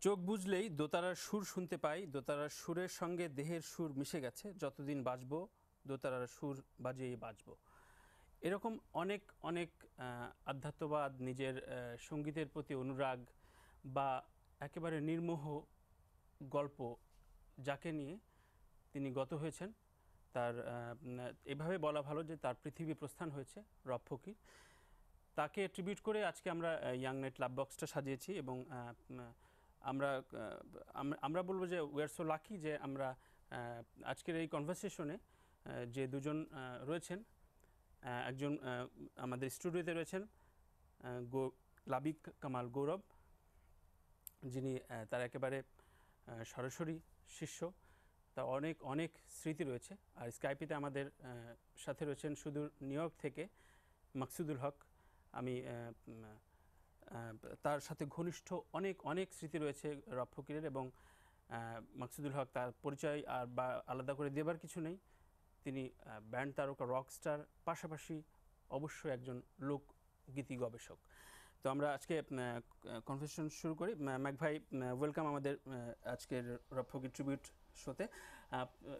চোখ বুঝলেই দোতারার সুর শুনতে পাই, দোতারার সুরের সঙ্গে দেহের সুর মিশে গেছে, যতদিন বাঁচবো দোতারার সুর বাজিয়েই বাঁচবো। এরকম অনেক অনেক আধ্যাত্মবাদ, নিজের সঙ্গীতের প্রতি অনুরাগ বা একেবারে নির্মোহ গল্প যাকে নিয়ে তিনি গত হয়েছেন, তার এভাবে বলা ভালো যে তার পৃথিবী প্রস্থান হয়েছে রব ফকির। তাকে ট্রিবিউট করে আজকে আমরা ইয়াং নাইট লাভ বক্সটা সাজিয়েছি এবং আমরা আমরা বলবো যে উই আর সো লাকি যে আমরা আজকের এই কনভারসেশনে যে দুজন রয়েছেন, একজন আমাদের স্টুডিওতে রয়েছেন লাবিক কামাল গৌরব, যিনি তার একেবারে সরাসরি শিষ্য, তা অনেক অনেক স্মৃতি রয়েছে। আর স্কাইপিতে আমাদের সাথে রয়েছেন সুদূর নিউ ইয়র্ক থেকে মাকসুদুল হক। আমি তার সাথে ঘনিষ্ঠ অনেক অনেক স্মৃতি রয়েছে রব ফকিরের, এবং মাকসুদুল হক তার পরিচয় আর বা আলাদা করে দেবার কিছু নেই। তিনি ব্যান্ড তারকা, রকস্টার, পাশাপাশি অবশ্যই একজন লোকগীতি গবেষক। তো আমরা আজকে কনভারসেশন শুরু করি। ম্যাক ভাই, ওয়েলকাম আমাদের আজকের রব ফকির ট্রিবিউট শোতে।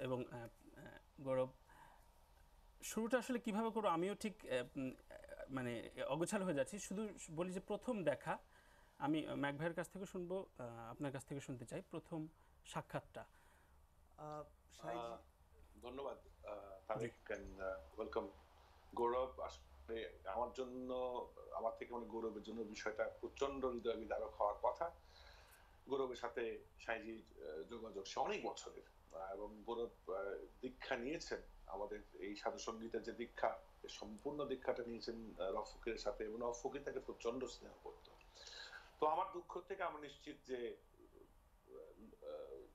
এবং গৌরব, শুরুটা আসলে কীভাবে করবো আমিও ঠিক মানে অগোছাল হয়ে যাচ্ছি। শুধু বলি যে প্রথম দেখা আমি ম্যাক ভাইয়ের কাছ থেকে শুনবো, আপনার কাছ থেকে শুনতে চাই প্রথম সাক্ষাৎটা। ধন্যবাদ তারেক, ওয়েলকাম গৌরব। আসলে আমার জন্য, আমার থেকে অনেক গৌরবের জন্য বিষয়টা প্রচন্ড হৃদয় বিদারক হওয়ার কথা। গৌরবের সাথে সাইজির যোগাযোগ সে অনেক বছরের, এবং গৌরব দীক্ষা নিয়েছেন আমাদের এই সাধু সঙ্গীতের যে দীক্ষা, সম্পূর্ণ দীক্ষাটা নিয়েছেন রব ফকিরের সাথে, এবং রব ফকির তাকে প্রচন্ড স্নেহ করত। তো আমার দুঃখ থেকে আমরা নিশ্চিত যে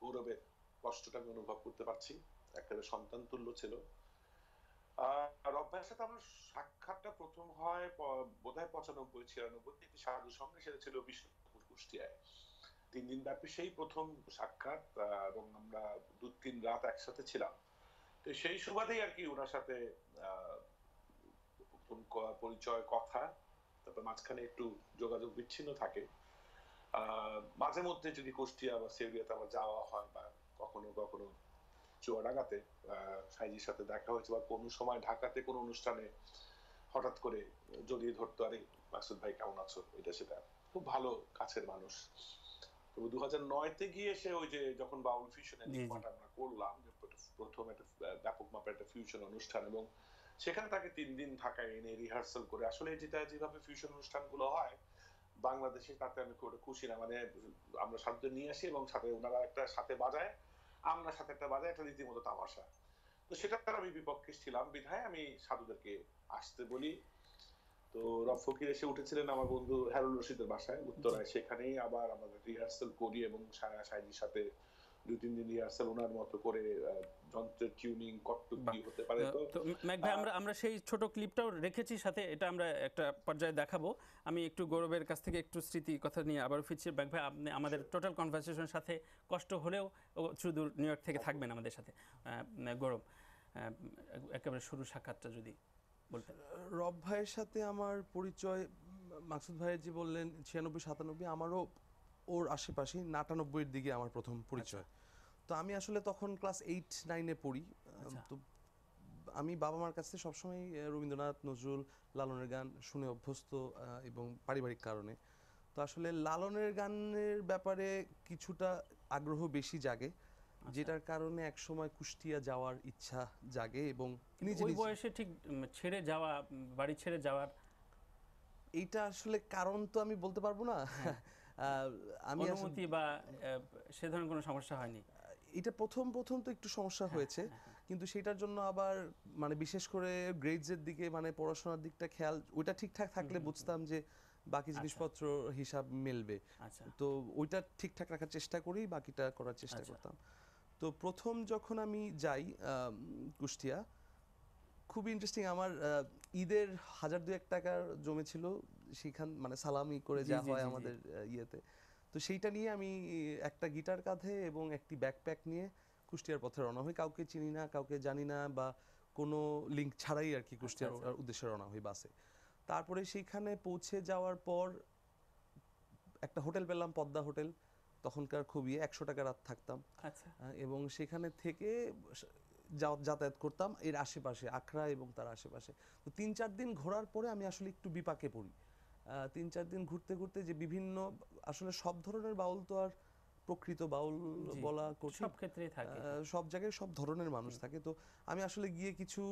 গৌরবের কষ্টটা আমি অনুভব করতে পারছি। একটা সন্তান তুল্য ছিল। রব ভাইয়ের সাথে আমার সাক্ষাৎটা প্রথম হয় বোধহয় 95-96 একটি সাধু সঙ্গে, সেটা ছিল বিষ্ণুপুর কুষ্টিয়ায়। 3 দিন ব্যাপী সেই প্রথম সাক্ষাৎ, এবং আমরা 2-3 রাত একসাথে ছিলাম। তো সেই সুবাদেই আর কি ওনার সাথে প্রথম পরিচয়, কথা, তারপর মাঝখানে একটু যোগাযোগ বিচ্ছিন্ন থাকে। মাঝে মধ্যে যদি কুষ্টিয়া বা সেভিয়াতে আমার যাওয়া হয়, বা কখনো কখনো চুয়াডাঙ্গাতে সাইজির সাথে দেখা হয়েছে, বা কোনো সময় ঢাকাতে কোনো অনুষ্ঠানে হঠাৎ করে জড়িয়ে ধরতো, আরে মাকসুদ ভাই কেমন আছো, এটা সেটা। খুব ভালো কাছের মানুষ। তো 2009-তে গিয়ে সে ওই যে যখন বাউল ফিউশনের নির্মাণটা আমরা করলাম, প্রথম একটা ব্যাপক মাপের একটা ফিউশন অনুষ্ঠান, এবং সেখানে তাকে 3 দিন ঢাকায় এনে রিহার্সাল করে, আসলে যেভাবে ফিউশন অনুষ্ঠানগুলো হয় বাংলাদেশে, তাতে আমি খুব খুশি না। মানে আমরা সাথে নিয়ে আসি এবং সাথে ওনারা একটা সাথে বাজায়, আমরা সাথে একটা বাজায়, একটা রীতিমতো তামাশা। তো সেটা আমি বিপক্ষে ছিলাম বিধায় আমি সাধুদেরকে আসতে বলি। তো রব ফকির এসে উঠেছিলেন আমার বন্ধু হারুন রশিদের বাসায় উত্তরায়, সেখানেই আবার আমাদের রিহার্সাল করি, এবং সাইজির সাথে 2-3 দিন রিহার্সাল ওনার মতো করে, যন্ত্রের টিউনিং কতটুকু কি হতে পারে। তো ম্যাক ভাই, আমরা সেই ছোট ক্লিপটাও রেখেছি সাথে, এটা আমরা একটা পর্যায়ে দেখাবো। আমি একটু গৌরবের কাছ থেকে একটু স্মৃতি কথা নিয়ে আবার ফিরছি। ম্যাক ভাই, আপনি আমাদের টোটাল কনভারসেশনের সাথে কষ্ট হলেও শুধু নিউ ইয়র্ক থেকে থাকবেন আমাদের সাথে। গৌরব, একেবারে শুরু সাক্ষাৎটা যদি বলতেন। রব ভাইয়ের সাথে আমার পরিচয়, মাকসুদ ভাইয়ের যে বললেন 96-97, আমারও ওর আশেপাশে 99-এর দিকে আমার প্রথম পরিচয়। তো আমি আসলে তখন ক্লাস 8-9-এ পড়ি। তো আমি বাবা মার কাছে সবসময় রবীন্দ্রনাথ, নজরুল, লালনের গান শুনে অভ্যস্ত, এবং পারিবারিক কারণে। তো আসলে লালনের গানের ব্যাপারে কিছুটা আগ্রহ বেশি জাগে, যেটার কারণে এক সময় কুষ্টিয়া যাওয়ার ইচ্ছা জাগে। এবং ওই বয়সে ঠিক ছেড়ে যাওয়া, বাড়ি ছেড়ে যাওয়ার এইটা আসলে কারণ তো আমি বলতে পারবো না। আমি অনুমতি বা সে ধরনের কোনো সমস্যা হয়নি। এটা প্রথম তো একটু সমস্যা হয়েছে, কিন্তু সেটার জন্য আবার মানে বিশেষ করে গ্রেডসের দিকে, মানে পড়াশোনার দিকটা খেয়াল, ওইটা ঠিকঠাক থাকলে বুঝতাম যে বাকি জিনিসপত্র হিসাব মেলবে। তো ওইটা ঠিকঠাক রাখার চেষ্টা করি, বাকিটা করার চেষ্টা করতাম। তো প্রথম যখন আমি যাই কুষ্টিয়া, খুবই ইন্টারেস্টিং। আমার ঈদের 1000-2000 টাকার জমেছিল, সেখান মানে সালামি করে যা হয় আমাদের ইয়েতে। তো সেইটা নিয়ে আমি একটা গিটার কাঁধে এবং একটি ব্যাকপ্যাক নিয়ে কুষ্টিয়ার পথে রওনা হই। কাউকে চিনি না, কাউকে জানি না, বা কোনো লিঙ্ক ছাড়াই আর কি কুষ্টিয়ার উদ্দেশ্যে রওনা হই বাসে। তারপরে সেইখানে পৌঁছে যাওয়ার পর একটা হোটেল পেলাম, পদ্মা হোটেল। তখনকার খুব 100 টাকা রাত থাকতাম, আচ্ছা এবং সেখানে থেকে যাতায়াত করতাম এর আশেপাশে, আখড়া এবং তার আশেপাশে। তো 3-4 দিন ঘোরার পরে আমি আসলে একটু বিপাকে পড়ি। 3-4 দিন ঘুরতে ঘুরতে যে বিভিন্ন, আসলে সব ধরনের বাউল তো আর প্রকৃত বাউল জি, বলা কঠিন, সব ক্ষেত্রেই থাকে। সব জায়গায় সব ধরনের মানুষ থাকে। তো আমি আসলে গিয়ে কিছু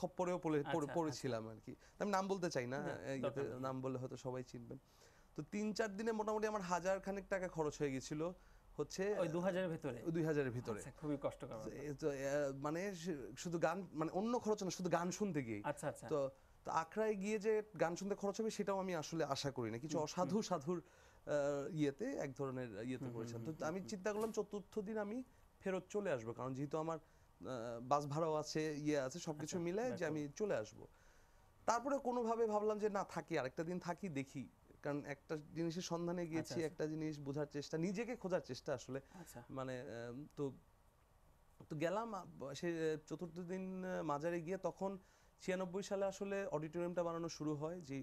খপ্পরেও আচ্ছা, পড়েছিলাম আর কি। আমি নাম বলতে চাই না, না, ইয়েতে দরকার নেই। নাম বললে হয়তো সবাই চিনবেন। তো 3-4 দিনে মোটামুটি আমার 1000 খানেক টাকা খরচ হয়ে গেছিল হচ্ছে ওই 2000 এর ভেতরে? 2000 এর ভিতরে। আচ্ছা, খুবই কষ্টকর ব্যাপার। তো মানে শুধু গান, মানে অন্য খরচ না, শুধু গান শুনতে গিয়ে। আচ্ছা আচ্ছা। তো তো আখড়ায় গিয়ে যে গান শুনতে খরচ হবে সেটাও আমি আসলে আশা করি না। কিছু অসাধু সাধুর ইয়েতে, এক ধরনের ইয়েতে পড়েছেন। তো আমি চিন্তা করলাম 4র্থ দিন আমি ফেরত চলে আসবো, কারণ যেহেতু আমার বাস ভাড়াও আছে, ইয়ে আছে, সবকিছু আচ্ছা, মিলে যে আমি চলে আসবো। তারপরে কোনোভাবে ভাবলাম যে না, থাকি, আরেকটা দিন থাকি, দেখি, কারণ একটা জিনিসের সন্ধানে গিয়েছি, আচ্ছা। একটা জিনিস বোঝার চেষ্টা, নিজেকে খোঁজার চেষ্টা আসলে। আচ্ছা মানে তো তো গেলাম, সে 4র্থ দিন মাজারে গিয়ে, তখন 96 সালে আসলে অডিটোরিয়ামটা বানানো শুরু হয়, যে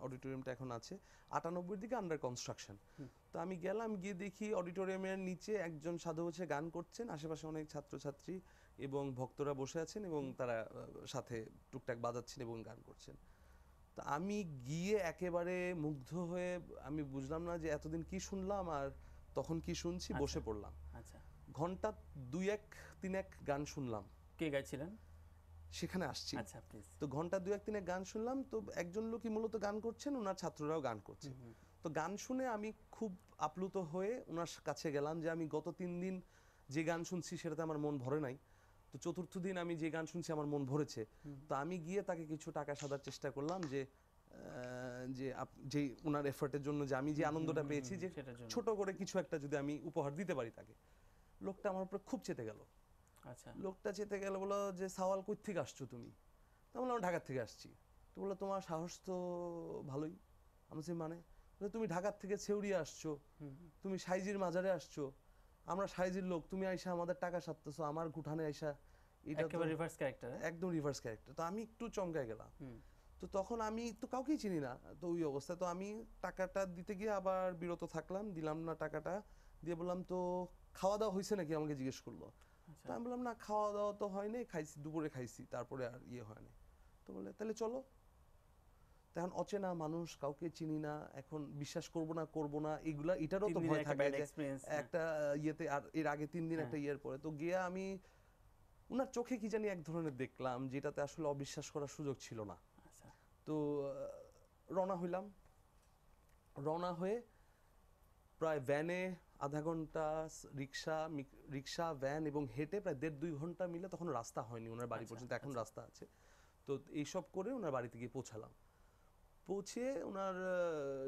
অডিটোরিয়ামটা এখন আছে। 98 দিকে আন্ডার কনস্ট্রাকশন। তো আমি গেলাম, গিয়ে দেখি অডিটোরিয়ামের নিচে একজন সাধু হচ্ছে গান করছেন, আশেপাশে অনেক ছাত্রছাত্রী এবং ভক্তরা বসে আছেন, এবং তারা সাথে টুকটাক বাজাচ্ছেন এবং গান করছেন। তো আমি গিয়ে একেবারে মুগ্ধ হয়ে, আমি বুঝলাম না যে এতদিন কি শুনলাম আর তখন কি শুনছি, বসে পড়লাম। আচ্ছা। ঘন্টা 2-1-3 গান শুনলাম। কে গাইছিলেন? সেখানে আসছি। আচ্ছা প্লিজ। তো ঘন্টা 2-1-3 গান শুনলাম। তো একজন লোকই মূলত গান করছেন, ওনার ছাত্ররাও গান করছে। তো গান শুনে আমি খুব আপ্লুত হয়ে ওনার কাছে গেলাম, যে আমি গত 3 দিন যে গান শুনছি সেটাতে আমার মন ভরে নাই, তো 4র্থ দিন আমি যে গান শুনছি আমার মন ভরেছে। তো আমি গিয়ে তাকে কিছু টাকা সাধার চেষ্টা করলাম, যে যে ওনার এফর্টের জন্য, যে আমি যে আনন্দটা পেয়েছি, যে সেটার জন্য। ছোট করে কিছু একটা যদি আমি উপহার দিতে পারি তাকে। লোকটা আমার উপরে খুব চেতে গেল। আচ্ছা লোকটা চেতে গেল, বললো যে সাওয়াল, কই থেকে আসছো তুমি? তা বললাম ঢাকার থেকে আসছি। তো বললো তোমার সাহস তো ভালোই। আমি বলছি মানে? বলে, তুমি ঢাকার থেকে ছেউরিয়া আসছো, তুমি সাইজির মাজারে আসছো, আমরা সাইজির লোক, তুমি আইসা আমাদের টাকা সারতেছো, আমার গুঠানে আইসা, এটা তো একেবারে রিভার্স ক্যারেক্টার। একদম রিভার্স ক্যারেক্টার। তো আমি একটু চমকায় গেলাম। তো তখন আমি তো কাউকেই চিনি না, তো ওই অবস্থায় তো আমি টাকাটা দিতে গিয়ে আবার বিরত থাকলাম, দিলাম না টাকাটা। দিয়ে বললাম, তো খাওয়া দাওয়া হয়েছে নাকি, আমাকে জিজ্ঞেস করলো। তো আমি বললাম, না খাওয়া দাওয়া তো হয়নি, খাইছি দুপুরে খাইছি, তারপরে আর ইয়ে হয়নি। তো বলে, তাহলে চলো। তখন অচেনা মানুষ, কাউকে চিনি না, এখন বিশ্বাস করব না এগুলা, এটারও তো ভয় থাকে যে একটা ইয়েতে, আর এর আগে 3 দিন একটা ইয়ের পরে। তো গিয়ে আমি উনার চোখে কি জানি এক ধরনের দেখলাম, যেটাতে আসলে অবিশ্বাস করার সুযোগ ছিল না। তো রওনা হইলাম। রওনা হয়ে প্রায় ভ্যানে আধা ঘন্টা, রিক্সা ভ্যান এবং হেঁটে প্রায় 1.5-2 ঘন্টা মিলে, তখন রাস্তা হয়নি ওনার বাড়ি পর্যন্ত, এখন রাস্তা আছে। তো এইসব করে ওনার বাড়িতে গিয়ে পৌঁছালাম। পৌঁছে ওনার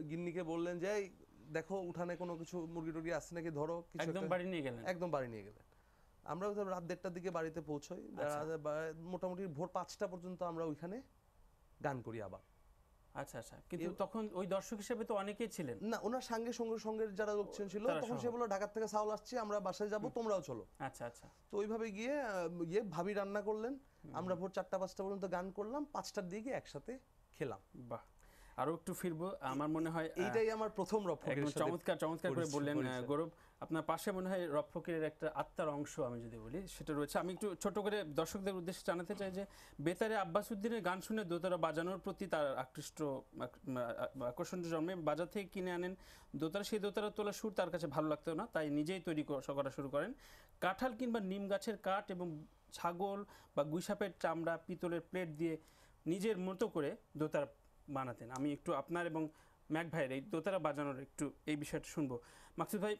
গিন্নিকে বললেন যে, এই দেখো উঠানে কোনো কিছু মুরগি টুরগি আছে নাকি, ধরো কিছু একদম বাড়ি নিয়ে গেলেন? একদম বাড়ি নিয়ে গেলেন। আমরা রাত 1:30টার দিকে বাড়িতে পৌঁছই। মোটামুটি ভোর 5টা পর্যন্ত আমরা ওইখানে গান করি আবার। আচ্ছা আচ্ছা। কিন্তু তখন ওই দর্শক হিসেবে তো অনেকেই ছিলেন না, ওনার সঙ্গের যারা লোকজন ছিল, তখন সে বললো ঢাকা থেকে চাউল আসছে, আমরা বাসায় যাব, তোমরাও চলো। আচ্ছা আচ্ছা। তো ওইভাবে গিয়ে ভাবি রান্না করলেন, আমরা ভোর 4টা-5টা পর্যন্ত গান করলাম, 5টার দিকে একসাথে খেলাম। বাহ, আরো একটু ফিরবো। আমার মনে হয় এইটাই আমার প্রথম রব ফকিরের সাথে। চমৎকার করে বললেন গৌরব। আপনার পাশে মনে হয় রব ফকিরের একটা আত্মার অংশ, আমি যদি বলি সেটা রয়েছে। আমি একটু ছোট করে দর্শকদের উদ্দেশ্যে জানাতে চাই যে বেতারে আব্বাস উদ্দিনের গান শুনে দোতারা বাজানোর প্রতি তার আকর্ষণ জন্মে। বাজার থেকে কিনে আনেন দোতারা, সেই দোতারা তোলা সুর তার কাছে ভালো লাগতো না, তাই নিজেই তৈরি করা শুরু করেন। কাঁঠাল কিংবা নিম গাছের কাঠ এবং ছাগল বা গুইসাপের চামড়া, পিতলের প্লেট দিয়ে নিজের মতো করে দোতারা বানাতেন। আমি একটু আপনার এবং ম্যাক ভাইয়ের এই দোতারা বাজানোর একটু এই বিষয়টা শুনবো। মাকসুদ ভাই,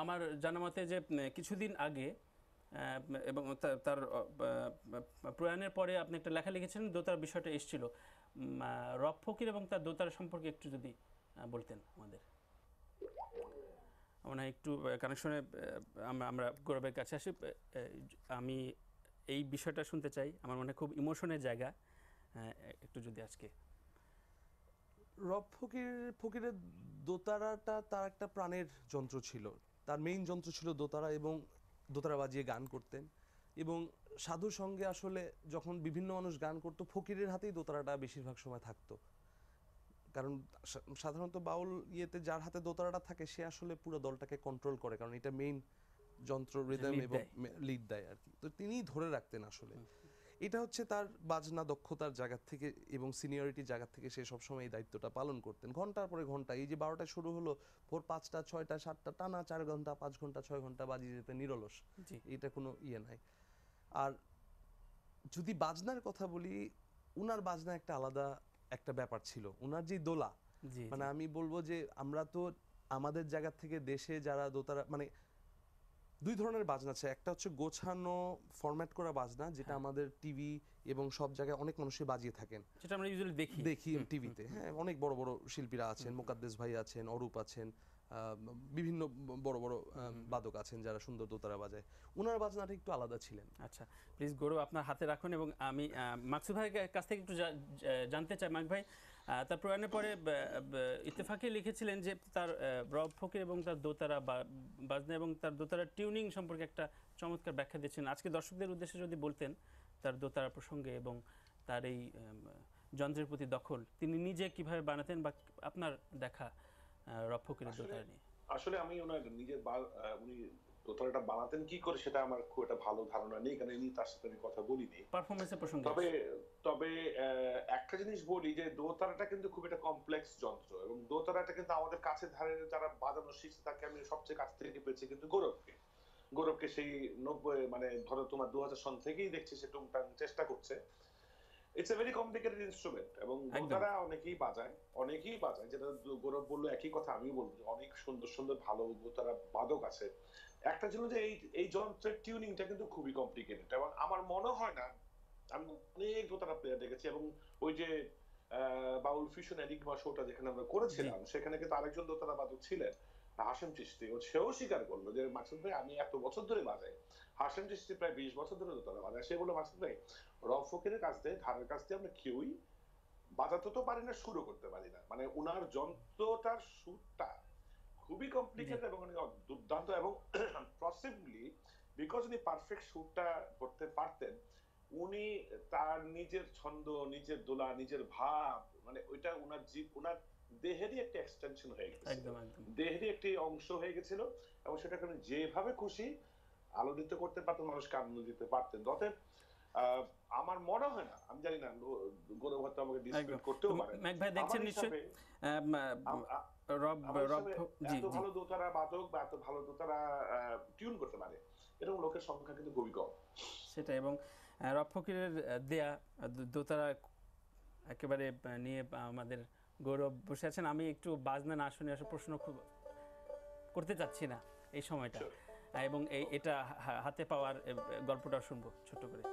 আমার জানা মতে যে কিছুদিন আগে এবং তার প্রয়াণের পরে আপনি একটা লেখা লিখেছেন, দোতার বিষয়টা এসেছিল। রব ফকির এবং তার দোতারা সম্পর্কে একটু যদি বলতেন আমাদের। মনে হয় একটু কানেকশনে আমরা গৌরবের কাছে আসি। আমি এই বিষয়টা শুনতে চাই, আমার মনে হয় খুব ইমোশনের জায়গা। একটু যদি আজকে রব ফকিরের দোতারাটা তার একটা প্রাণের যন্ত্র ছিল, তার মেইন যন্ত্র ছিল দোতারা, এবং দোতারা বাজিয়ে গান করতেন। এবং সাধুর সঙ্গে আসলে যখন বিভিন্ন মানুষ গান করতো, ফকিরের হাতেই দোতারাটা বেশিরভাগ সময় থাকতো। কারণ সাধারণত বাউল ইয়েতে যার হাতে দোতারাটা থাকে সে আসলে পুরো দলটাকে কন্ট্রোল করে, কারণ এটা মেইন যন্ত্র, রিদম lead এবং দেয়। লিড দেয় আর কি। তো তিনিই ধরে রাখতেন আসলে। এটা হচ্ছে তার বাজনা দক্ষতার জায়গা থেকে এবং সিনিয়রিটির জায়গা থেকে সে সবসময় এই দায়িত্বটা পালন করতেন ঘন্টার পরে ঘন্টা। এই যে 12টায় শুরু হলো, ভোর 5টা 6টা 7টা টানা 4 ঘন্টা 5 ঘন্টা 6 ঘন্টা বাজিয়ে যেতে নিরলস, জি এটা কোনো ইয়ে নাই। আর যদি বাজনার কথা বলি, উনার বাজনা একটা আলাদা একটা ব্যাপার ছিল। উনার যে দোলা, জি মানে আমি বলবো যে আমরা তো আমাদের জায়গা থেকে দেশে যারা দোতারা, মানে দুই ধরনের বাজনা আছে। একটা হচ্ছে গোছানো ফরম্যাট করা বাজনা, যেটা হ্যাঁ। আমাদের টিভি এবং সব জায়গায় অনেক মানুষই বাজিয়ে থাকেন, যেটা আমরা ইউজুয়ালি দেখি। দেখি টিভিতে। হ্যাঁ, অনেক বড় বড় শিল্পীরা আছেন, মোকাদ্দেস ভাই আছেন, অরূপ আছেন, বিভিন্ন বড় বড় বাদক আছেন যারা সুন্দর দোতারা বাজায়। উনার বাজনাটা একটু আলাদা ছিলেন। আচ্ছা, প্লিজ গৌরব আপনার হাতে রাখুন এবং আমি মাকসুদ ভাইয়ের কাছ থেকে একটু জানতে চাই। মাক ভাই তার প্রয়াণের পরে ইত্তেফাকে লিখেছিলেন যে তার রব ফকির এবং তার দোতারা বাজনা এবং তার দোতারা টিউনিং সম্পর্কে একটা চমৎকার ব্যাখ্যা দিয়েছেন। আজকে দর্শকদের উদ্দেশ্যে যদি বলতেন তার দোতারা প্রসঙ্গে এবং তার এই যন্ত্রের প্রতি দখল তিনি নিজে কিভাবে বানাতেন বা আপনার দেখা রব ফকিরের দোতারা নিয়ে। আসলে আমি ওনার নিজের উনি দোতারাটা বানাতেন কি করে সেটা আমার খুব একটা ভালো ধারণা নেই, কারণ এমনি তার সাথে আমি কথা বলিনি। পারফরমেন্সের প্রসঙ্গে তবে তবে একটা জিনিস বলি যে দোতারাটা কিন্তু খুব একটা কমপ্লেক্স যন্ত্র, এবং দোতারাটা কিন্তু আমাদের কাছে ধারে যারা বাজানো শিখছে তাকে আমি সবচেয়ে কাছ থেকে পেয়েছি কিন্তু গৌরবকে সেই 90 মানে ধরো তোমার 2000 সন থেকেই দেখছি সে টুংটাং চেষ্টা করছে। It's a very complicated instrument, এবং দোতারা অনেকেই বাজায়, যেটা গৌরব বললো একই কথা আমিও বলবো, অনেক সুন্দর সুন্দর ভালো দোতারা বাদক আছে। একটা ছিল যে এই যন্ত্রের টিউনিংটা কিন্তু খুবই কমপ্লিকেটেড, এবং আমার মনে হয় না, আমি অনেক দোতারা প্লেয়ার দেখেছি, এবং ওই যে বাউল ফিউশন এনিগমা শোটা যেখানে আমরা করেছিলাম সেখানে কিন্তু আরেকজন দোতারা বাদক ছিলেন, হাশেম চিশতি। সেও স্বীকার করলো যে মাকসুদ ভাই আমি এত বছর ধরে বাজাই। হাশেম চিশতি প্রায় 20 বছর ধরে দোতারা বাজায়। সে বললো মাকসুদ ভাই রব ফকিরের কাছ থেকে ধারের কাছ থেকে আমরা কেউই বাজাতে তো পারি না, শুরু করতে পারি না। মানে উনার যন্ত্রটার সুরটা খুবই কমপ্লিকেটেড এবং অনেক দুর্দান্ত, এবং পসিবলি বিকজ উনি পারফেক্ট সুরটা করতে পারতেন, উনি তার নিজের ছন্দ, নিজের দোলা, নিজের ভাব, মানে ওইটা উনার দেহেরই একটা এক্সটেনশন হয়ে গেছে, একদম একদম দেহেরই একটি অংশ হয়ে গেছিল, এবং সেটাকে উনি যেভাবে খুশি আলোড়িত করতে পারতেন, মানুষকে আনন্দ দিতে পারতেন। অতএব আমার মনে হয় না, আমি জানি না গৌরব হয়তো আমাকে ডিসপিউট করতেও পারে, ম্যাক ভাই দেখছেন নিশ্চয়ই রব জি এত ভালো দোতারা বাদক বা এত ভালো দোতারা টিউন করতে পারে এরকম লোকের সংখ্যা কিন্তু খুবই কম। সেটা, এবং রব ফকিরের দেয়া দোতারা একেবারে নিয়ে আমাদের গৌরব বসে আছেন। আমি একটু বাজনা না শুনে আসলে প্রশ্ন খুব করতে চাচ্ছি না এই সময়টা, এবং এটা হাতে পাওয়ার গল্পটা শুনবো ছোট করে।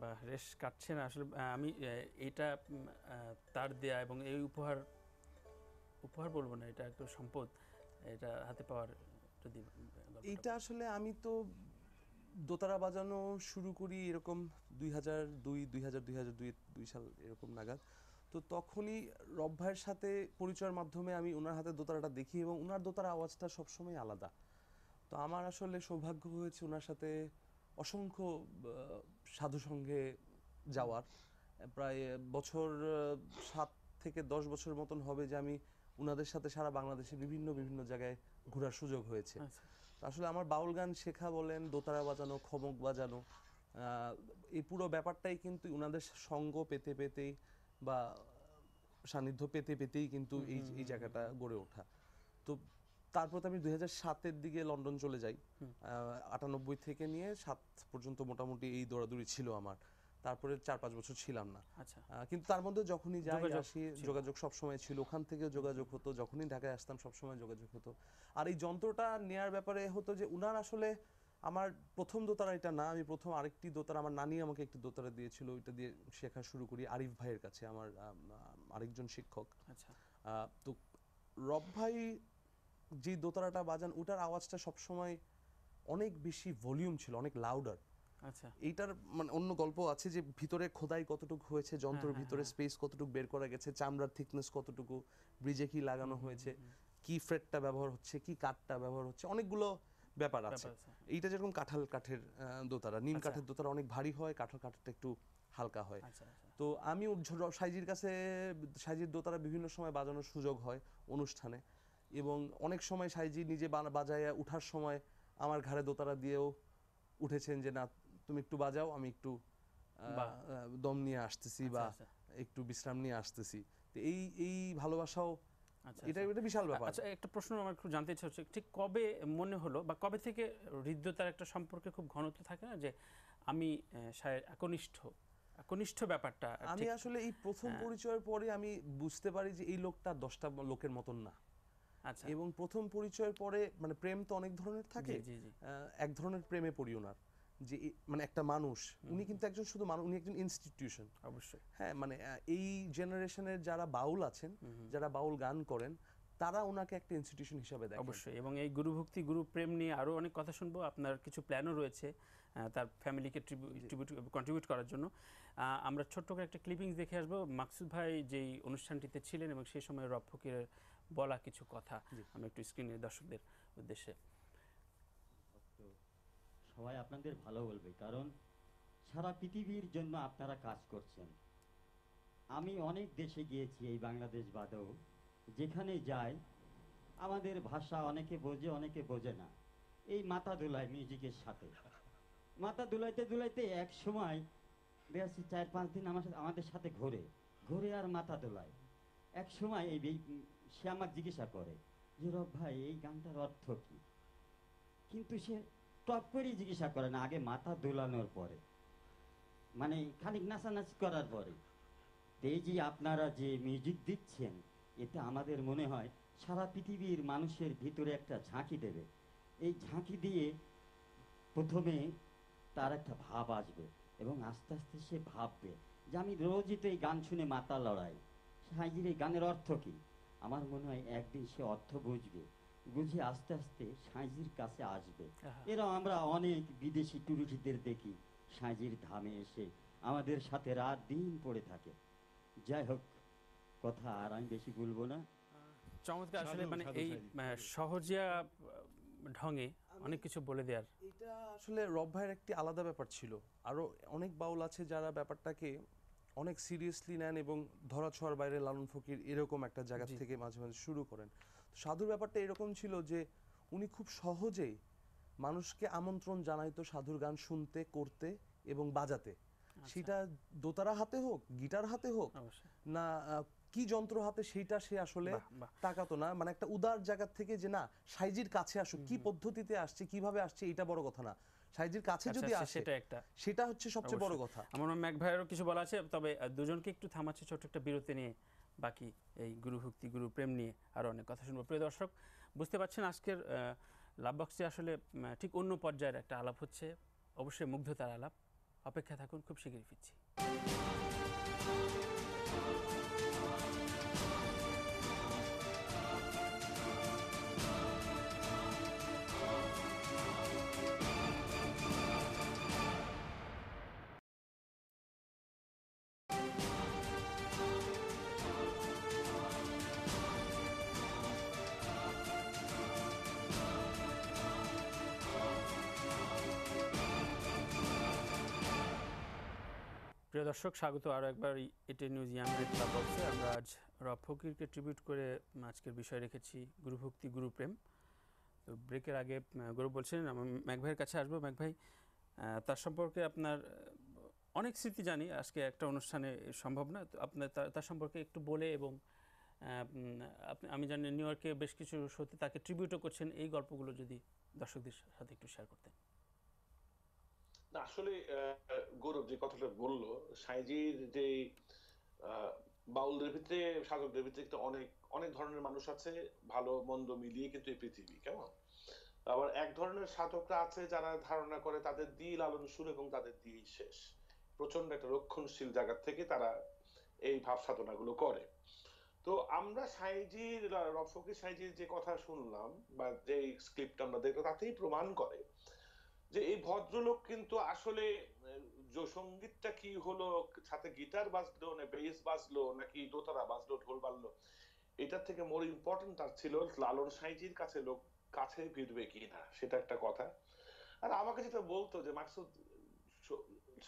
বা রেশ কাটছে না আসলে। আমি এটা তার দেয়া এবং এই উপহার বলবো না, এটা একটু সম্পদ, এটা হাতে পাওয়ার যদি এইটা আসলে আমি তো দোতারা বাজানো শুরু করি এরকম 2002 সাল এরকম নাগাদ। তো তখনই রব ভাইয়ের সাথে পরিচয়ের মাধ্যমে আমি ওনার হাতে দোতারাটা দেখি, এবং ওনার দোতারা আওয়াজটা সবসময় আলাদা। তো আমার আসলে সৌভাগ্য হয়েছে ওনার সাথে অসংখ্য সাধু সঙ্গে যাওয়ার। প্রায় বছর 7 থেকে 10 বছর মতন হবে যে আমি ওনাদের সাথে সারা বাংলাদেশে বিভিন্ন জায়গায় ঘোরার সুযোগ হয়েছে। আসলে আমার বাউল গান শেখা বলেন, দোতারা বাজানো, খমক বাজানো, এই পুরো ব্যাপারটাই কিন্তু ওনাদের সঙ্গ পেতে পেতেই বা সান্নিধ্য পেতে পেতেই কিন্তু এই জায়গাটা গড়ে ওঠা। তো তারপর তো আমি 2007-এর দিকে লন্ডন চলে যাই। 98 থেকে নিয়ে 7 পর্যন্ত মোটামুটি এই দৌড়াদৌড়ি ছিল আমার। তারপরে 4-5 বছর ছিলাম না। আচ্ছা, কিন্তু তার মধ্যে যখনই যাই যোগাযোগ আসি ছিল। যোগাযোগ সবসময় ছিল, ওখান থেকেও যোগাযোগ হতো, যখনই ঢাকায় আসতাম সবসময় যোগাযোগ হতো। আর এই যন্ত্রটা নেয়ার ব্যাপারে হতো যে উনার আসলে আমার প্রথম দোতারা এটা না, আমি প্রথম আরেকটি দোতারা আমার নানি আমাকে একটি দোতারা দিয়েছিল, ওইটা দিয়ে শেখা শুরু করি আরিফ ভাইয়ের কাছে, আমার আরেকজন শিক্ষক। আচ্ছা, তো রব ভাই যে দোতারাটা বাজান ওটার আওয়াজটা সবসময় অনেক বেশি ভলিউম ছিল, অনেক লাউডার। আচ্ছা, এইটার মানে অন্য গল্প আছে যে ভিতরে খোদাই কতটুকু হয়েছে, যন্ত্রের ভিতরে স্পেস কতটুকু বের করা গেছে, চামড়ার থিকনেস কতটুকু, ব্রিজে কি লাগানো হয়েছে, কি ফ্রেটটা ব্যবহার হচ্ছে, কি কাঠটা ব্যবহার হচ্ছে, অনেকগুলো ব্যাপার আছে। এইটা যেরকম কাঁঠাল কাঠের দোতারা, নিম কাঠের দোতারা অনেক ভারী হয়, কাঁঠাল কাঠেরটা একটু হালকা হয়। আচ্ছা, আচ্ছা, তো আমি সাইজির কাছে সাইজির দোতারা বিভিন্ন সময় বাজানোর সুযোগ হয় অনুষ্ঠানে, এবং অনেক সময় সাইজি নিজে বাজায় উঠার সময় আমার ঘাড়ে দোতারা দিয়েও উঠেছেন যে না তুমি একটু বাজাও, আমি একটু বাহ। দম নিয়ে আসতেছি বা আচ্ছা, একটু বিশ্রাম নিয়ে আসতেছি। তো এই এই ভালোবাসাও আচ্ছা, এটা আচ্ছা। একটা বিশাল ব্যাপার। আচ্ছা, একটা প্রশ্ন আমার খুব জানতে ইচ্ছা হচ্ছে, ঠিক কবে মনে হলো বা কবে থেকে হৃদ্যতার একটা সম্পর্কে খুব ঘনত্ব থাকে না, যে আমি একনিষ্ঠ ব্যাপারটা আমি আসলে এই প্রথম পরিচয়ের পরে আমি বুঝতে পারি যে এই লোকটা 10টা লোকের মতন না। আচ্ছা, এবং প্রথম পরিচয়ের পরে মানে প্রেম তো অনেক ধরনের থাকে, জি, জি, জি, এক ধরনের প্রেমে পড়ি ওনার, যে মানে একটা মানুষ, উনি কিন্তু একজন শুধু মানুষ, উনি একজন ইনস্টিটিউশন। অবশ্যই। হ্যাঁ, মানে এই জেনারেশনের যারা বাউল আছেন, যারা বাউল গান করেন, তারা ওনাকে একটা ইনস্টিটিউশন হিসাবে দেখেন। অবশ্যই, এবং এই গুরুভক্তি গুরু প্রেম নিয়ে আরও অনেক কথা শুনবো, আপনার কিছু প্ল্যানও রয়েছে তার ফ্যামিলিকে কন্ট্রিবিউট করার জন্য। আমরা ছোট্ট করে একটা ক্লিপিংস দেখে আসবো, মাকসুদ ভাই যেই অনুষ্ঠানটিতে ছিলেন এবং সেই সময় রব ফকিরের বলা কিছু কথা আমরা একটু স্ক্রিনে দর্শকদের উদ্দেশ্যে। সবাই আপনাদের ভালো বলবে, কারণ সারা পৃথিবীর জন্য আপনারা কাজ করছেন। আমি অনেক দেশে গিয়েছি এই বাংলাদেশ বাদেও, যেখানে যাই আমাদের ভাষা অনেকে বোঝে অনেকে বোঝে না। এই মাথা দোলায় মিউজিকের সাথে, মাথা দুলাইতে দুলাইতে এক সময় দেখা যাচ্ছে 4-5 দিন আমাদের সাথে ঘোরে ঘোরে আর মাথা দোলায়। এক সময় সে আমাকে জিজ্ঞাসা করে যে রব ভাই এই গানটার অর্থ কি, কিন্তু সে টপ করেই জিজ্ঞাসা করে না, আগে মাথা দোলানোর পরে, মানে খানিক নাচানাচি করার পরে। এই যে আপনারা যে মিউজিক দিচ্ছেন, এতে আমাদের মনে হয় সারা পৃথিবীর মানুষের ভিতরে একটা ঝাঁকি দেবে। এই ঝাঁকি দিয়ে প্রথমে তার একটা ভাব আসবে এবং আস্তে আস্তে সে ভাববে যে আমি রোজই তো এই গান শুনে মাথা লড়াই, সাইজির এই গানের অর্থ কি। আমার মনে হয় একদিন সে অর্থ বুঝবে, বুঝে আস্তে আস্তে সাইজির কাছে আসবে। এরা আমরা অনেক বিদেশি টুরিস্টদের দেখি সাইজির ধামে এসে আমাদের সাথে রাত দিন পড়ে থাকে। যাই হোক, কথা আর আমি বেশি বলবো না। চমৎকার, আসলে মানে এই সহজিয়া ঢঙে অনেক কিছু বলে দেওয়ার। এটা আসলে রব ভাইয়ের একটি আলাদা ব্যাপার ছিল। আরো অনেক বাউল আছে যারা ব্যাপারটাকে অনেক সিরিয়াসলি নেন এবং ধরাছোঁয়ার বাইরে লালন ফকির এরকম একটা জায়গা থেকে মাঝে মাঝে শুরু করেন। সাধুর ব্যাপারটা এরকম ছিল যে উনি খুব সহজেই মানুষকে আমন্ত্রণ জানাইতো সাধুর গান শুনতে, করতে এবং বাজাতে। সেটা দোতারা হাতে হোক, গিটার হাতে হোক, না কি যন্ত্র হাতে, সেইটা সে আসলে তাকাতো না। মানে একটা উদার জায়গা থেকে যে না সাইজির কাছে আসুক, কি পদ্ধতিতে আসছে, কিভাবে আসছে, এটা বড় কথা না, সাইজির কাছে যদি আসে সেটা হচ্ছে সবচেয়ে বড় কথা। আমার ম্যাক ভাইয়েরও কিছু বলা আছে, তবে দুজনকে একটু থামাচ্ছে ছোট একটা বিরতি নিয়ে, বাকি এই গুরুভক্তি গুরু প্রেম নিয়ে আরও অনেক কথা শুনবো। প্রিয় দর্শক, বুঝতে পারছেন আজকের লাভ বক্সে আসলে ঠিক অন্য পর্যায়ের একটা আলাপ হচ্ছে, অবশ্যই মুগ্ধতার আলাপ। অপেক্ষা থাকুন, খুব শীঘ্রই ফিরছি। প্রিয় দর্শক, স্বাগত আরও একবার এটিএন নিউজ ইয়াং ক্লাব বক্সে। আমরা আজ রব ফকিরকে ট্রিবিউট করে আজকের বিষয় রেখেছি গুরুভক্তি গুরু প্রেম। তো ব্রেকের আগে গৌরব বলছিলেন আমার ম্যাক ভাইয়ের কাছে আসবো। ম্যাক ভাই, তার সম্পর্কে আপনার অনেক স্মৃতি জানি, আজকে একটা অনুষ্ঠানে সম্ভব না, তো আপনার তার সম্পর্কে একটু বলে, এবং আমি জানি নিউ ইয়র্কে বেশ কিছু শোতে তাকে ট্রিবিউটও করছেন, এই গল্পগুলো যদি দর্শকদের সাথে একটু শেয়ার করতেন। না আসলে গৌরব যে কথাটা বললো, সাইজির যে আহ, বাউলদের ভিতরে, সাধকদের ভিতরে কিন্তু অনেক অনেক ধরনের মানুষ আছে, ভালো মন্দ মিলিয়ে কিন্তু এই পৃথিবী, কেমন? আবার এক ধরনের সাধকরা আছে যারা ধারণা করে তাদের দিয়ে লালন শুরু এবং তাদের দিয়েই শেষ, প্রচন্ড একটা রক্ষণশীল জায়গা থেকে তারা এই ভাব সাধনা গুলো করে। তো আমরা সাইজির, রফিক সাইজির যে কথা শুনলাম বা যে স্ক্রিপ্ট আমরা দেখলাম, তাতেই প্রমাণ করে যে এই ভদ্রলোক কিন্তু আসলে সঙ্গীতটা কি হলো, সাথে গিটার বাজলো না বেস বাজলো নাকি দোতারা বাজলো ঢোল বাজলো, এটার থেকে মোর ইম্পর্টেন্ট তার ছিল লালন সাইজির কাছে লোক কাছে ভিড়বে কিনা, সেটা একটা কথা। আর আমাকে যেটা বলতো যে মাকসুদ,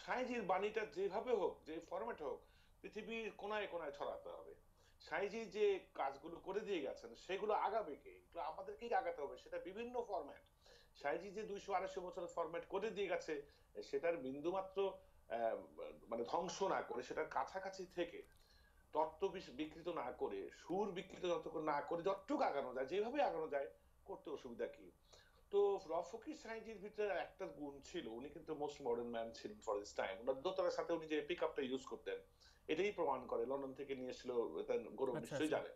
সাইজির বাণীটা যেভাবে হোক, যে ফরম্যাট হোক, পৃথিবীর কোনায় কোনায় ছড়াতে হবে। সাইজি যে কাজগুলো করে দিয়ে গেছেন সেগুলো আগাবে কে, এগুলো আমাদেরকেই আগাতে হবে, সেটা বিভিন্ন ফরম্যাট। সাইজি যে 200-250 বছরের ফরম্যাট করে দিয়ে গেছে, সেটার বিন্দুমাত্র মানে ধ্বংস না করে, সেটার কাছাকাছি থেকে তত্ত্ব বিকৃত না করে, সুর বিকৃত যতক্ষণ না করে, যতটুকু আগানো যায়, যেভাবে আগানো যায়, করতে অসুবিধা কি? তো রফিক সাইজির ভিতরে একটা গুণ ছিল, উনি কিন্তু মোস্ট মডার্ন ম্যান ছিলেন ফর হিজ টাইম। ওনার দোতলার সাথে উনি যে পিকআপটা ইউজ করতেন, এটাই প্রমাণ করে। লন্ডন থেকে নিয়ে এসেছিল, গৌরব আচ্ছা নিশ্চয়ই আচ্ছা জানে।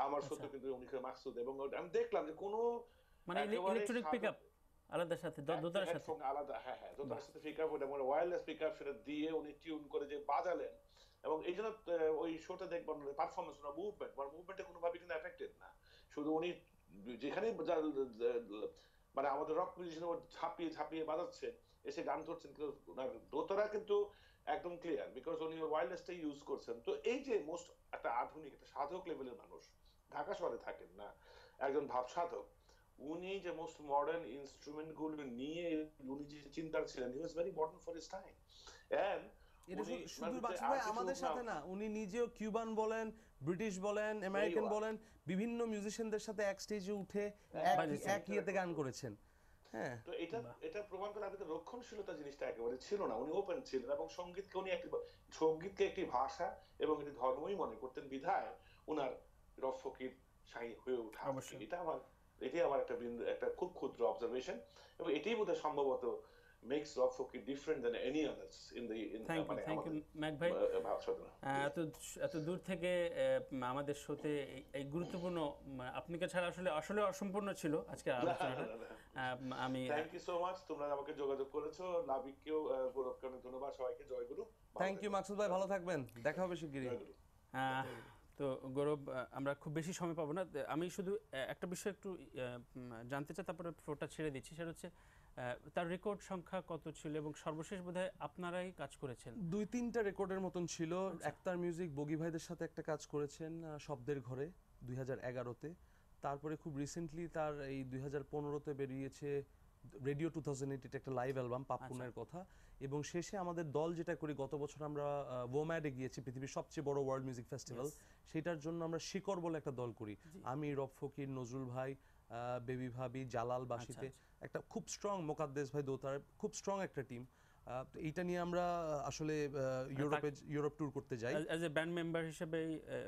আমার আচ্ছা, সত্য কিন্তু উনি মাকসুদ, এবং আমি দেখলাম যে কোনো মানে একেবারে ইলেকট্রনিক পিকআপ আলাদা সাথে একটা দোতারার সাথে। হেডফোন আলাদা, হ্যাঁ হ্যাঁ, বাহ, দোতলার সাথে পিকআপ, ওটা মানে ওয়্যারলেস পিকআপ, সেটা দিয়ে উনি টিউন করে যে বাজালেন। এবং এই জন্য ওই শোটা দেখবেন, পারফরমেন্স, ওনার মুভমেন্ট, ওনার মুভমেন্টে কোনোভাবে কিন্তু এফেক্টেড না। শুধু উনি যেখানে মানে আমাদের রক মিউজিশিয়ান ঝাঁপিয়ে ঝাঁপিয়ে বাজাচ্ছে, এসে গান করছেন, কিন্তু ওনার দোতরা কিন্তু একদম ক্লিয়ার, বিকজ উনি ওয়্যারলেসটাই ইউজ করছেন। তো এই যে মোস্ট একটা আধুনিক একটা সাধক লেভেলের মানুষ, ঢাকা শহরে থাকেন না, একজন ভাব সাধক, উনি যে মোস্ট মডার্ন ইনস্ট্রুমেন্ট গুলো নিয়ে উনি যে চিন্তার ছিলেন, he was very modern for his time. And এটা উনি শুধু মানে বাদশা আর ভাই কিছু আমাদের না, সাথে না, উনি নিজেও কিউবান বলেন, ব্রিটিশ বলেন, এই আমেরিকান বলেন, বিভিন্ন মিউজিশিয়ানদের সাথে এক স্টেজে উঠে এক বাজিয়েছেন। এক ইয়েতে গান করেছেন। হ্যাঁ, তো এটা বাহ, এটা প্রমাণ করে আপনাদের রক্ষণশীলতা জিনিসটা একেবারে ছিল না, উনি ওপেন ছিলেন, এবং সঙ্গীতকে উনি একটি, সঙ্গীতকে একটি ভাষা এবং একটি ধর্মই মনে করতেন, বিধায় উনার রব ফকির শাহী হয়ে ওঠা আর কি। অবশ্যই। এটাই আমার একটা বিন্দু, একটা খুব ক্ষুদ্র অবজারভেশন, এবং এটাই বোধহয় সম্ভবত makes Rab Fakir different than any others in the মানে থ্যাংক ইউ আমাদের ম্যাক ভাই। ভাষা। এত এত দূর থেকে আমাদের শোতে এই গুরুত্বপূর্ণ, আপনাকে ছাড়া আসলে আসলে অসম্পূর্ণ ছিল আজকের আলোচনাটা। আমি থ্যাংক ইউ সো মাচ, তোমরা আমাকে যোগাযোগ করেছো, নাবিককেও, গৌরবকে অনেক ধন্যবাদ, সবাইকে জয় গুরু। থ্যাংক ইউ মাকসুদ ভাই, ভালো থাকবেন, দেখা হবে শিগগিরই। জয় গুরু। আহ, তো গৌরব, আমরা খুব বেশি সময় পাবো না। আমি শুধু একটা বিষয় একটু জানতে চাই, তারপরে ফ্লোরটা ছেড়ে দিচ্ছি। সেটা হচ্ছে তার রেকর্ড সংখ্যা কত ছিল, এবং সর্বশেষ বোধহয় আপনারাই কাজ করেছেন। 2-3টা রেকর্ডের মতন ছিল। আচ্ছা। একতার মিউজিক বগি ভাইদের সাথে একটা কাজ করেছেন শব্দের ঘরে 2011-তে। তারপরে খুব রিসেন্টলি তার এই 2015-তে বেরিয়েছে রেডিও 2008, এটা একটা লাইভ অ্যালবাম পাপ্পুনের কথা। এবং শেষে আমাদের দল যেটা করি, গত বছর আমরা ওম্যাডে গিয়েছি, পৃথিবীর সবচেয়ে বড় ওয়ার্ল্ড মিউজিক ফেস্টিভ্যাল। সেটার জন্য আমরা শিকর বলে একটা দল করি, আমি, রব ফকির, নজরুল ভাই, বেবি ভাবি, জালাল বাসিতে, একটা খুব স্ট্রং, মোকাদ্দেস ভাই দোতার, খুব স্ট্রং একটা টিম। এইটা নিয়ে আমরা আসলে ইউরোপ ট্যুর করতে যাই। অ্যাজ এ ব্যান্ড মেম্বার হিসেবে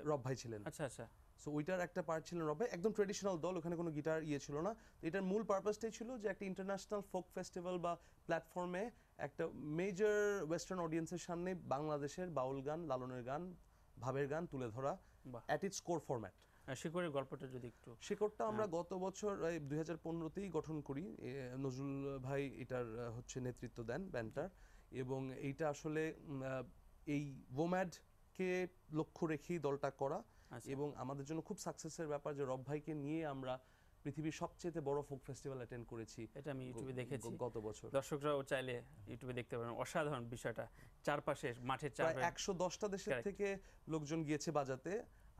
রব ভাই ছিলেন। আচ্ছা আচ্ছা, সো ওইটার একটা পার্ট ছিলেন রব ভাই, একদম ট্রেডিশনাল দল, ওখানে কোনো গিটার ছিল না। তো এটার মূল পারপাসটাই ছিল যে একটা ইন্টারন্যাশনাল ফোক ফেস্টিভ্যাল বা প্ল্যাটফর্মে একটা মেজর ওয়েস্টার্ন অডিয়েন্সের সামনে বাংলাদেশের বাউল গান, লালনের গান, ভাবের গান তুলে ধরা বাহ। At it's core format. শিকড়ের গল্পটা যদি একটু। শিকড়টা আমরা গত বছর 2015-তেই গঠন করি। নজরুল ভাই এটার হচ্ছে নেতৃত্ব দেন ব্যান্ডটার, এবং এইটা আসলে এই ওম্যাডকে লক্ষ্য রেখেই দলটা করা। আচ্ছা। এবং আমাদের জন্য খুব সাকসেসের ব্যাপার যে রব ভাইকে নিয়ে আমরা পৃথিবীর সবচেয়ে বড় ফোক ফেস্টিভ্যাল অ্যাটেন্ড করেছি এটা আমি ইউটিউবে দেখেছি, গত বছর। দর্শকরাও চাইলে ইউটিউবে দেখতে পারেন। অসাধারণ বিষয়টা, চারপাশে মাঠের প্রায় চারপাশে 110টা দেশের Correct. থেকে লোকজন গিয়েছে বাজাতে।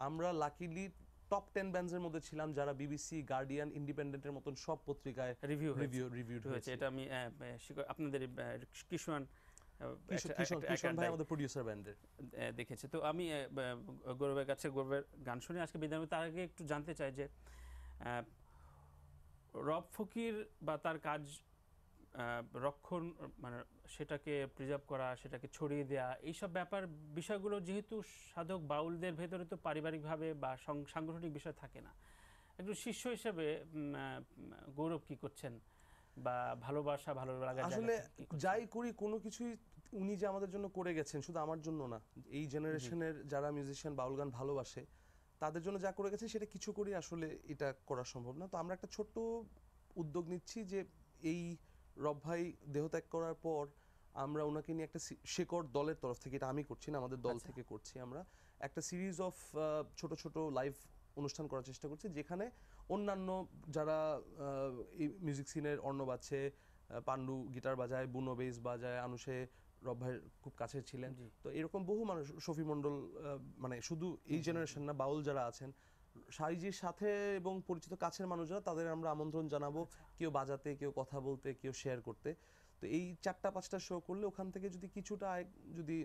আমরা লাকিলি টপ 10 ব্যান্ডসের মধ্যে ছিলাম, যারা বিবিসি, গার্ডিয়ান, ইন্ডিপেন্ডেন্টের মতন সব পত্রিকায় রিভিউড রিভিউড হয়েছে। এটা আমি আপনাদের কিশোর কিশোর ভাই আমাদের প্রোডিউসার ব্যান্ডের। দেখেছি। তো আমি গৌরবের কাছে, গৌরবের গান শুনে আজকে বিদায় নেব। তার আগে একটু জানতে চাই যে রব ফকির বা তার কাজ রক্ষণ, মানে সেটাকে প্রিজার্ভ করা, সেটাকে ছড়িয়ে দেওয়া, এইসব বিষয়গুলো যেহেতু সাধক বাউলদের ভেতরে তো পারিবারিকভাবে বা সাংগঠনিক বিষয় থাকে না, একটু শিষ্য হিসেবে গৌরব কি করছেন বা ভালোবাসা ভালো লাগা আসলে যাই করি কোনো কিছুই উনি যে আমাদের জন্য করে গেছেন, শুধু আমার জন্য না, এই জেনারেশনের যারা মিউজিশিয়ান বাউল গান ভালোবাসে তাদের জন্য যা করে গেছে সেটা কিছু করি আসলে এটা করা সম্ভব না। তো আমরা একটা ছোট্ট উদ্যোগ নিচ্ছি যে এই রব ভাই দেহত্যাগ করার পর আমরা ওনাকে নিয়ে একটা শেকড় দলের তরফ থেকে, এটা আমি করছি না, আমাদের দল থেকে করছি, আমরা একটা সিরিজ অফ ছোট ছোট লাইভ অনুষ্ঠান করার চেষ্টা করছি, যেখানে অন্যান্য যারা এই মিউজিক সিনের অর্ণব আছে, পান্ডু গিটার বাজায়, বুনো বেস বাজায়, আনুষে রব ভাইয়ের খুব কাছের ছিলেন, তো এরকম বহু মানুষ, শফি মণ্ডল, মানে শুধু এই জেনারেশন না, বাউল যারা আছেন সাইজির সাথে এবং পরিচিত কাছের মানুষ যারা, তাদের আমরা আমন্ত্রণ জানাবো, কেউ বাজাতে, কেউ কথা বলতে, কেউ শেয়ার করতে। তো এই 4-5টা শো করলে ওখান থেকে যদি কিছুটা যদি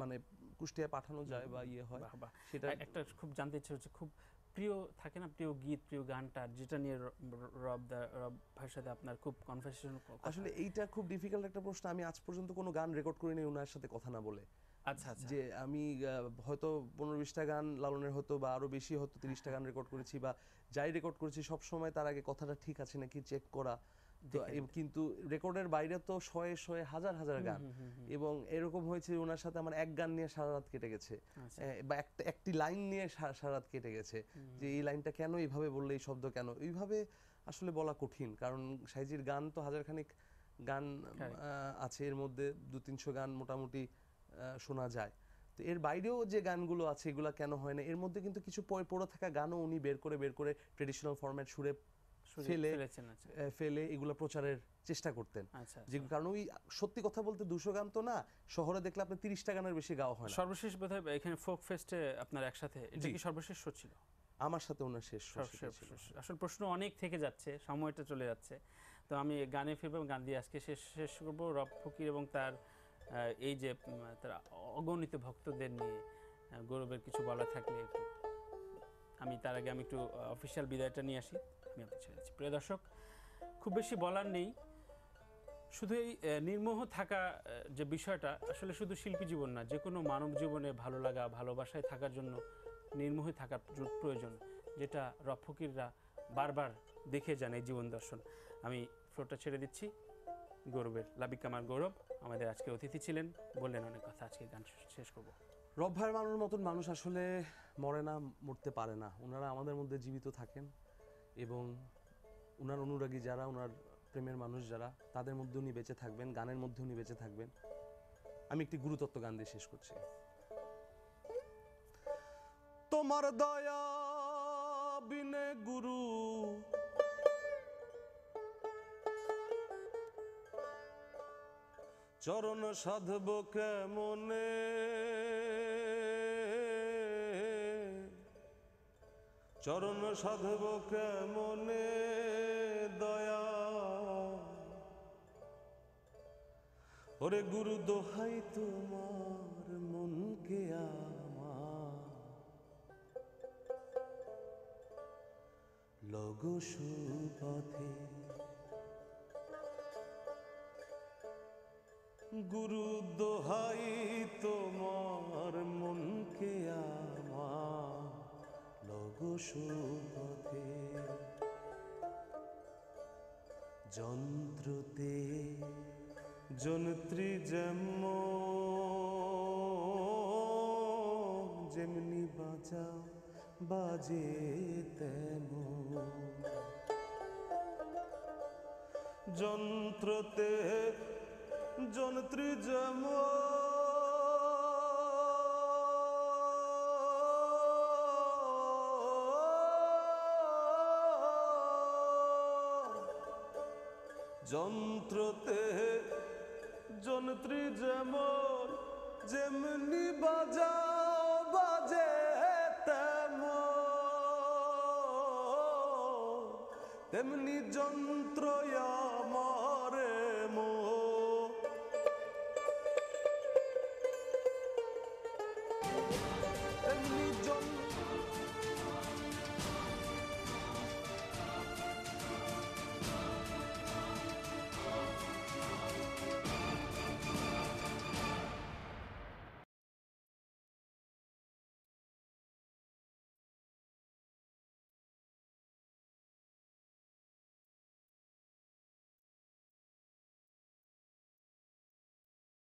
মানে কুষ্টিয়ায় পাঠানো যায় বা ইয়ে হয়, সেটা একটা খুব জানতে ইচ্ছে হচ্ছে, খুব প্রিয় থাকে না, প্রিয় গীত, প্রিয় গানটা যেটা নিয়ে রব ভাইয়ের সাথে আপনার খুব কনভারসেশন? আসলে এইটা খুব ডিফিকাল্ট একটা প্রশ্ন। আমি আজ পর্যন্ত কোনো গান রেকর্ড করিনি ওনার সাথে কথা না বলে। আচ্ছা আচ্ছা, যে আমি হয়তো 15-20টা গান লালনের হতো, বা আরো বেশি হয়তো 30টা গান রেকর্ড করেছি, বা যাই রেকর্ড করেছি সব সময় তার আগে কথাটা ঠিক আছে নাকি চেক করা। তো কিন্তু রেকর্ডের বাইরে তো শয়ে শয়ে হাজার হাজার গান, এবং এরকম হয়েছে ওনার সাথে আমার এক গান নিয়ে সারা রাত কেটে গেছে, বা একটি লাইন নিয়ে সারা রাত কেটে গেছে, যে এই লাইনটা কেন এইভাবে বললে, এই শব্দ কেন এইভাবে, আসলে বলা কঠিন। কারণ সাইজির গান তো হাজারখানিক গান আছে, এর মধ্যে 200-300 গান মোটামুটি শোনা যায়। তো এর বাইরেও যে গানগুলো আছে এগুলো কেন হয় না, এর মধ্যে কিন্তু কিছু পড়ে থাকা গানও উনি বের করে ট্রেডিশনাল ফরম্যাট সুরে ফেলে এগুলো প্রচারের চেষ্টা করতেন। যে কারণ ওই সত্যি কথা বলতে 200 গান তো না, শহরে দেখলে আপনি 30টা গানের বেশি গাওয়া হয় না। সর্বশেষ বোধহয় এখানে ফোক ফেস্টে আপনার একসাথে, এটা কি সর্বশেষ শো ছিল? আমার সাথে ওনার শেষ। আসলে প্রশ্ন অনেক থেকে যাচ্ছে, সময়টা চলে যাচ্ছে, তো আমি গানে ফিরবো, গান দিয়ে আজকে শেষ করবো। রব ফকির এবং তার এই যে তার অগণিত ভক্তদের নিয়ে গৌরবের কিছু বলা থাকলে একটু, আমি তার আগে আমি একটু অফিসিয়াল বিদায়টা নিয়ে আসি, আমি আপনাকে ছেড়ে দিচ্ছি। প্রিয় দর্শক, খুব বেশি বলার নেই, শুধু এই নির্মোহ থাকা যে বিষয়টা, আসলে শুধু শিল্পী জীবন না, যে কোনো মানব জীবনে ভালো লাগা, ভালোবাসায় থাকার জন্য নির্মোহ থাকার প্রয়োজন, যেটা রব ফকিররা বারবার দেখে যান এই জীবন দর্শন। আমি ফ্লোরটা ছেড়ে দিচ্ছি গৌরবের, লাবিক কামার গৌরব আমাদের আজকে অতিথি ছিলেন, বললেন অনেক কথা, আজকে গান শেষ করবো। রব ভাইয়ের মানুষের মতন মানুষ আসলে মরে না, মরতে পারে না। ওনারা আমাদের মধ্যে জীবিত থাকেন, এবং ওনার অনুরাগী যারা, ওনার প্রেমের মানুষ যারা, তাদের মধ্যে উনি বেঁচে থাকবেন, গানের মধ্যে উনি বেঁচে থাকবেন। আমি একটি গুরুতত্ত্ব গান দিয়ে শেষ করছি। তোমার দয়া বিনে গুরু চরণ সাধব কেমনে, চরণ সাধব কেমনে দয়া, ওরে গুরু দোহাই তোমার মনকে আমার লগো সুপথে, গুরু দোহাই তোমার মনকে আমার লগো সুপথে, যন্ত্রতে যন্ত্রী যেমনি বাজা বাজে তেমন, যন্ত্রতে যন্ত্রী যন্ত্রতে যন্ত্রী যেমনি বাজাও বাজে তেমন, তেমনি যন্ত্র